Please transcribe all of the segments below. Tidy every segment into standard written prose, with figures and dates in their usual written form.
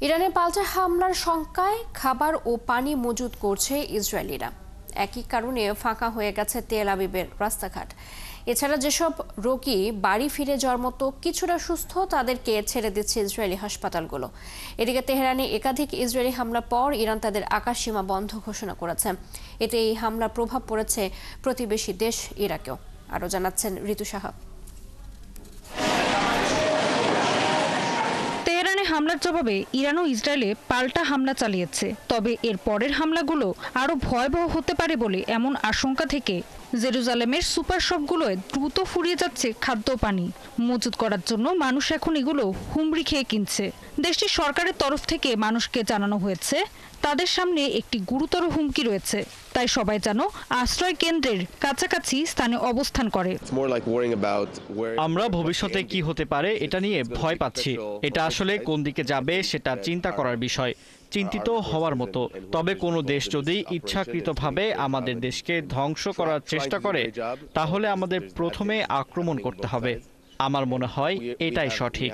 ইরানে পাল্টা হামলার শঙ্কায় খাবার ও পানি মজুত করছে ইসরায়েলিরা। একই কারণে ফাঁকা হয়ে গেছে তেল আবিবের রাস্তাঘাট। এছাড়া যেসব রোগী বাড়ি ফিরে যাওয়ার মতো কিছুটা সুস্থ তাদেরকে ছেড়ে দিচ্ছে ইসরায়েলি হাসপাতালগুলো। এদিকে তেহরানে একাধিক ইসরায়েলি হামলার পর ইরান তাদের আকাশসীমা বন্ধ ঘোষণা করেছে। এতে এই হামলার প্রভাব পড়েছে প্রতিবেশী দেশ ইরাকেও। আরও জানাচ্ছেন ঋতু সাহা। তেহরানে হামলার জবাবে ইরান ও ইসরায়েলে পাল্টা হামলা চালিয়েছে। তবে এর পরের হামলাগুলো আরও ভয়াবহ হতে পারে বলে এমন আশঙ্কা থেকে জেরুজালেমের সুপার শপগুলোয় দ্রুত ফুরিয়ে যাচ্ছে খাদ্য পানি। মজুত করার জন্য মানুষ এখন এগুলো হুমড়ি খেয়ে কিনছে। দেশটির সরকারের তরফ থেকে মানুষকে জানানো হয়েছে তাদের সামনে একটি গুরুতর হুমকি রয়েছে, তাই সবাই যেন আশ্রয় কেন্দ্রের কাছাকাছি স্থানে অবস্থান করে। আমরা ভবিষ্যতে কি হতে পারে এটা নিয়ে ভয় পাচ্ছি। এটা আসলে কোন দিকে যাবে সেটা চিন্তা করার বিষয়, চিন্তিত হওয়ার মতো। তবে কোনো দেশ যদি ইচ্ছাকৃতভাবে আমাদের দেশকে ধ্বংস করার চেষ্টা করে তাহলে আমাদের প্রথমে আক্রমণ করতে হবে। আমার মনে হয় এটাই সঠিক।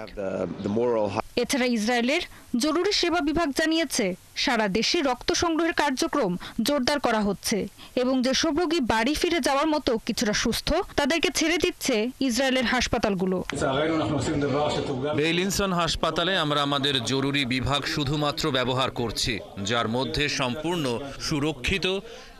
এছাড়া ইসরায়েলের জরুরি সেবা বিভাগ জানিয়েছে সারা দেশে রক্ত সংগ্রহের কার্যক্রম জোরদার করা হচ্ছে এবং যেসব রোগী বাড়ি ফিরে যাওয়ার মতো কিছুটা সুস্থ তাদেরকে ছেড়ে দিচ্ছে ইসরায়েলের হাসপাতালগুলো। বেইলিনসন হাসপাতালে আমরা আমাদের জরুরি বিভাগ শুধুমাত্র ব্যবহার করছি, যার মধ্যে সম্পূর্ণ সুরক্ষিত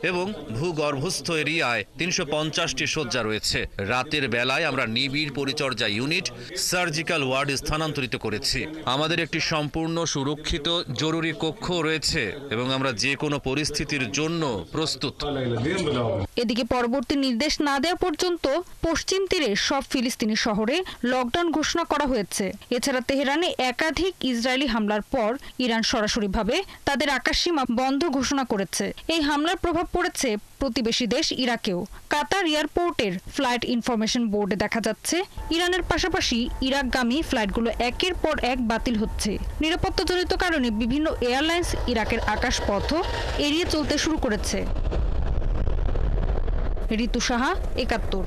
এবং ভূগর্ভস্থ এরিয়ায় ৩৫০টি শয্যা রয়েছে। রাতের বেলায় আমরা নিবিড় পরিচর্যা ইউনিট, সার্জিক্যাল ওয়ার্ড স্থানান্তরিত করেছি। আমাদের একটি সম্পূর্ণ সুরক্ষিত জরুরি কক্ষ রয়েছে এবং আমরা যে কোনো পরিস্থিতির জন্য প্রস্তুত। এদিকে পরবর্তী নির্দেশ না দেওয়া পর্যন্ত পশ্চিম তীরে সব ফিলিস্তিনি শহরে লকডাউন ঘোষণা করা হয়েছে। এছাড়া তেহরানে একাধিক ইসরায়েলি হামলার পর ইরান সরাসরিভাবে তাদের আকাশসীমা বন্ধ ঘোষণা করেছে। এই হামলার প্রভাব পড়েছে প্রতিবেশী দেশ ইরাকেও। কাতার এয়ারপোর্টের ফ্লাইট ইনফরমেশন বোর্ডে দেখা যাচ্ছে ইরানের পাশাপাশি ইরাকগামী ফ্লাইটগুলো একের পর এক বাতিল হচ্ছে। নিরাপত্তাজনিত কারণে বিভিন্ন এয়ারলাইন্স ইরাকের আকাশপথ এড়িয়ে চলতে শুরু করেছে। ঋতু সাহা, ৭১।